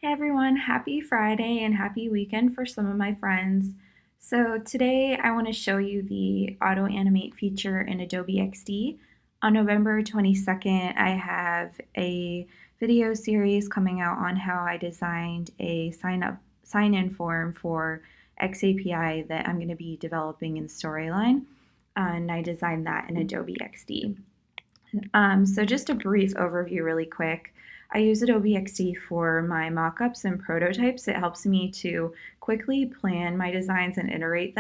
Hey everyone, happy Friday and happy weekend for some of my friends. So today I want to show you the Auto-Animate feature in Adobe XD. On November 22nd, I have a video series coming out on how I designed a sign-in form for XAPI that I'm going to be developing in Storyline, and I designed that in Adobe XD. So just a brief overview really quick. I use Adobe XD for my mockups and prototypes. It helps me to quickly plan my designs and iterate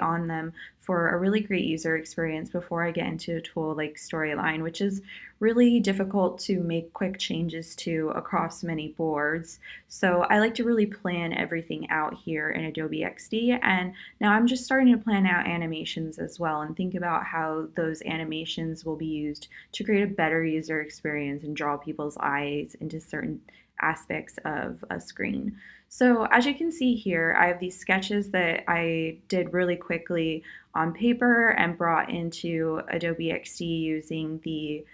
on them for a really great user experience before I get into a tool like Storyline, which is really difficult to make quick changes to across many boards. So I like to really plan everything out here in Adobe XD, and now I'm just starting to plan out animations as well and think about how those animations will be used to create a better user experience and draw people's eyes into certain aspects of a screen. So as you can see here, I have these sketches that I did really quickly on paper and brought into Adobe XD using the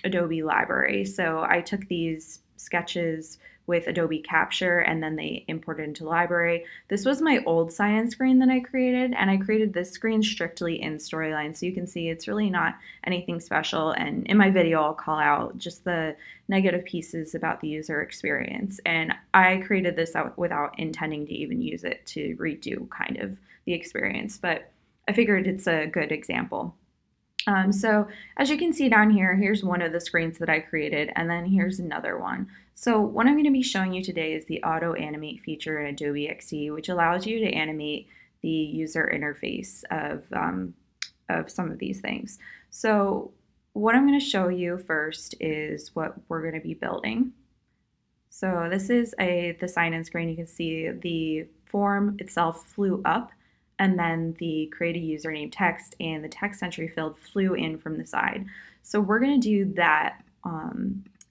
Adobe library. So I took these sketches with Adobe Capture and then they imported into library. This was my old sign-in screen that I created, and I created this screen strictly in Storyline. So you can see it's really not anything special, and in my video I'll call out just the negative pieces about the user experience. And I created this out without intending to even use it to redo kind of the experience, but I figured it's a good example. So as you can see down here, here's one of the screens that I created, and then here's another one. So what I'm going to be showing you today is the Auto-Animate feature in Adobe XD, which allows you to animate the user interface of some of these things. So what I'm going to show you first is what we're going to be building. So this is the sign-in screen. You can see the form itself flew up, and then the create a username text and the text entry field flew in from the side. So we're going to do that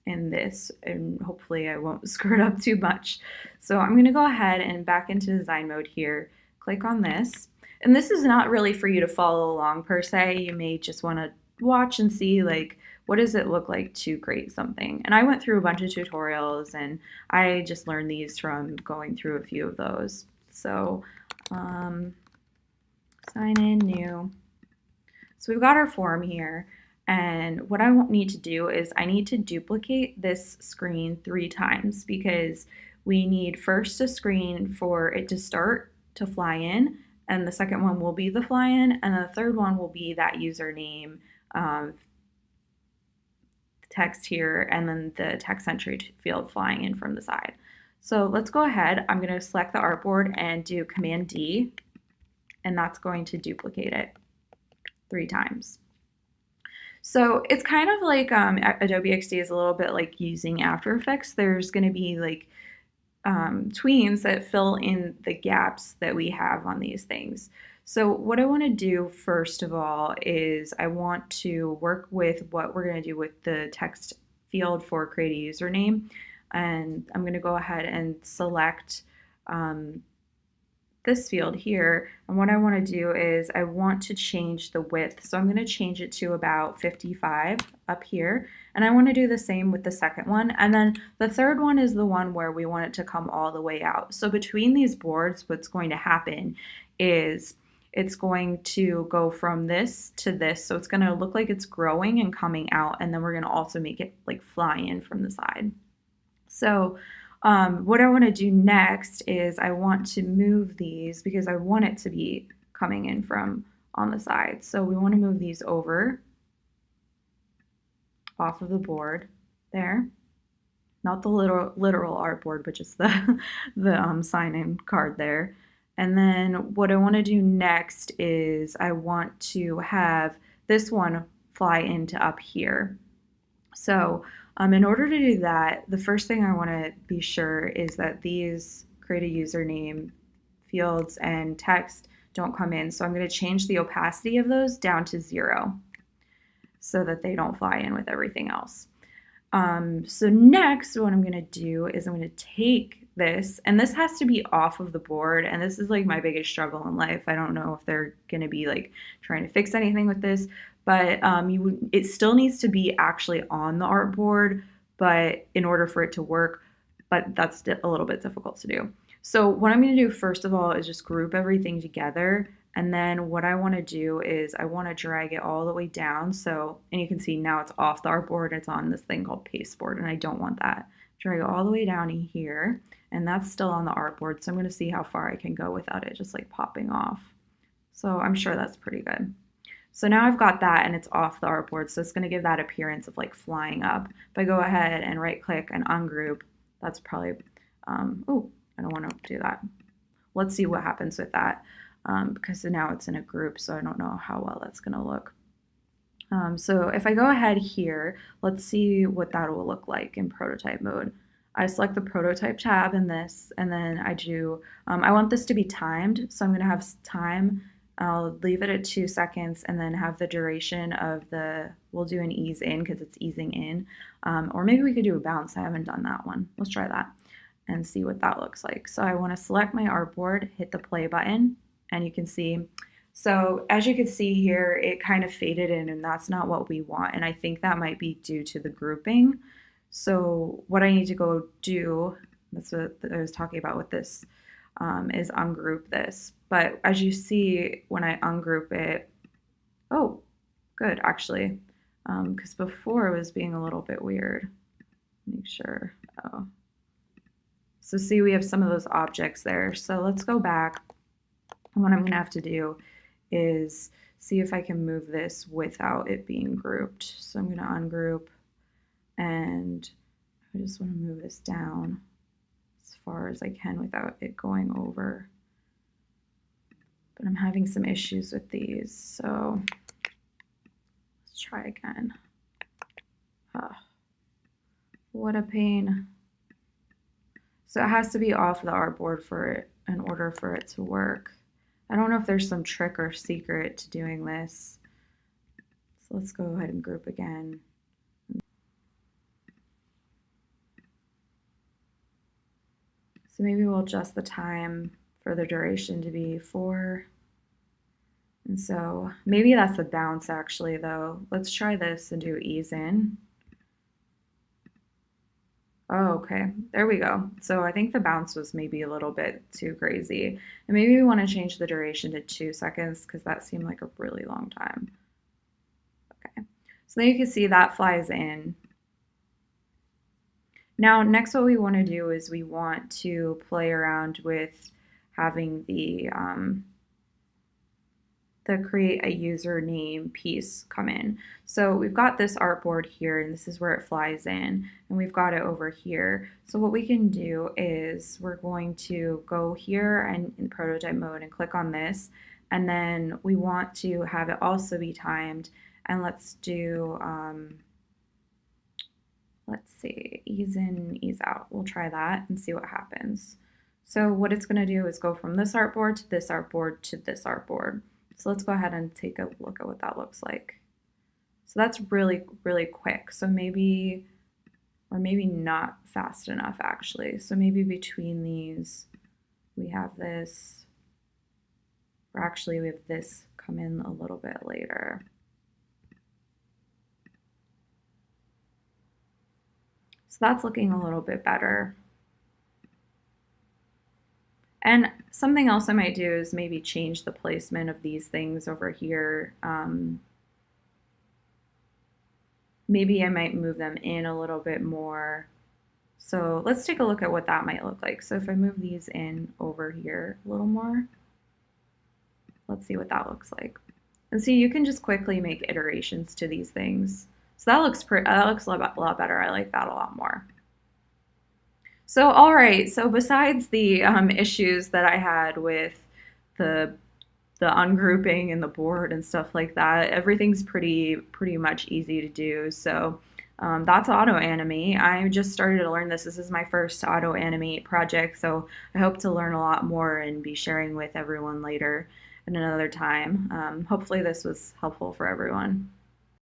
in this, and hopefully I won't screw it up too much. So I'm going to go ahead and back into design mode here, click on this. And this is not really for you to follow along per se. You may just want to watch and see, like, what does it look like to create something. And I went through a bunch of tutorials and I just learned these from going through a few of those. So sign in new. So we've got our form here, and what I need to do is I need to duplicate this screen 3 times because we need first a screen for it to start to fly in, and the second one will be the fly in, and the third one will be that username text here, and then the text entry field flying in from the side. So let's go ahead. I'm going to select the artboard and do Command D, and that's going to duplicate it 3 times. So it's kind of like Adobe XD is a little bit like using After Effects. There's going to be like tweens that fill in the gaps that we have on these things. So what I want to do first of all is I want to work with what we're going to do with the text field for create a username. And I'm going to go ahead and select this field here, and what I want to do is I want to change the width. So I'm going to change it to about 55 up here, and I want to do the same with the second one, and then the third one is the one where we want it to come all the way out. So between these boards, what's going to happen is it's going to go from this to this, so it's going to look like it's growing and coming out, and then we're going to also make it like fly in from the side. So what I want to do next is I want to move these because I want it to be coming in from on the side. So we want to move these over off of the board there. Not the literal artboard, but just the sign-in card there. And then what I want to do next is I want to have this one fly into up here. So in order to do that, the first thing I want to be sure is that these create a username fields and text don't come in. So I'm going to change the opacity of those down to 0 so that they don't fly in with everything else. So next, what I'm going to do is I'm going to take this, and this has to be off of the board, and this is like my biggest struggle in life. I don't know if they're going to be like trying to fix anything with this, but it still needs to be actually on the artboard, but in order for it to work, but that's a little bit difficult to do. So what I'm going to do first of all is just group everything together. And then what I want to do is I want to drag it all the way down. So, and you can see now it's off the artboard. It's on this thing called pasteboard, and I don't want that. Drag it all the way down in here, and that's still on the artboard. So I'm going to see how far I can go without it just like popping off. So I'm sure that's pretty good. So now I've got that and it's off the artboard. So it's going to give that appearance of like flying up. If I go ahead and right click and ungroup, that's probably, oh, I don't want to do that. Let's see what happens with that because now it's in a group. So I don't know how well that's going to look. So if I go ahead here, let's see what that will look like in prototype mode. I select the prototype tab in this, and then I do, I want this to be timed. So I'm going to have time. I'll leave it at 2 seconds and then have the duration of the, we'll do an ease in because it's easing in. Or maybe we could do a bounce. I haven't done that one. Let's try that and see what that looks like. So I want to select my artboard, hit the play button, and you can see, so as you can see here, it kind of faded in, and that's not what we want. And I think that might be due to the grouping. So what I need to go do, that's what I was talking about with this, is ungroup this. But as you see, when I ungroup it, oh, good, actually, because before it was being a little bit weird. Make sure, oh. So see, we have some of those objects there. So let's go back. And what I'm gonna have to do is see if I can move this without it being grouped. So I'm gonna ungroup, and I just wanna move this down as far as I can without it going over. But I'm having some issues with these, so let's try again. What a pain. So it has to be off the artboard for it in order for it to work. I don't know if there's some trick or secret to doing this. So let's go ahead and group again. So maybe we'll adjust the time for the duration to be 4. And so maybe that's a bounce actually though. Let's try this and do ease in. Oh, okay, there we go. So I think the bounce was maybe a little bit too crazy. And maybe we want to change the duration to 2 seconds because that seemed like a really long time. Okay, so then you can see that flies in. Now, next what we want to do is we want to play around with having the create a username piece come in. So we've got this artboard here, and this is where it flies in, and we've got it over here. So what we can do is we're going to go here and in prototype mode and click on this, and then we want to have it also be timed, and let's do, let's see, ease in, ease out. We'll try that and see what happens. So what it's going to do is go from this artboard to this artboard to this artboard. So let's go ahead and take a look at what that looks like. So that's really, really quick. So maybe, or maybe not fast enough actually. So maybe between these, we have this, or actually we have this come in a little bit later. So that's looking a little bit better. And something else I might do is maybe change the placement of these things over here. Maybe I might move them in a little bit more. So let's take a look at what that might look like. So if I move these in over here a little more, let's see what that looks like. And see, you can just quickly make iterations to these things. So that looks a lot better. I like that a lot more. So, all right, so besides the issues that I had with the ungrouping and the board and stuff like that, everything's pretty much easy to do. So that's Auto-Animate. I just started to learn this. This is my first Auto-Animate project, so I hope to learn a lot more and be sharing with everyone later at another time. Hopefully this was helpful for everyone.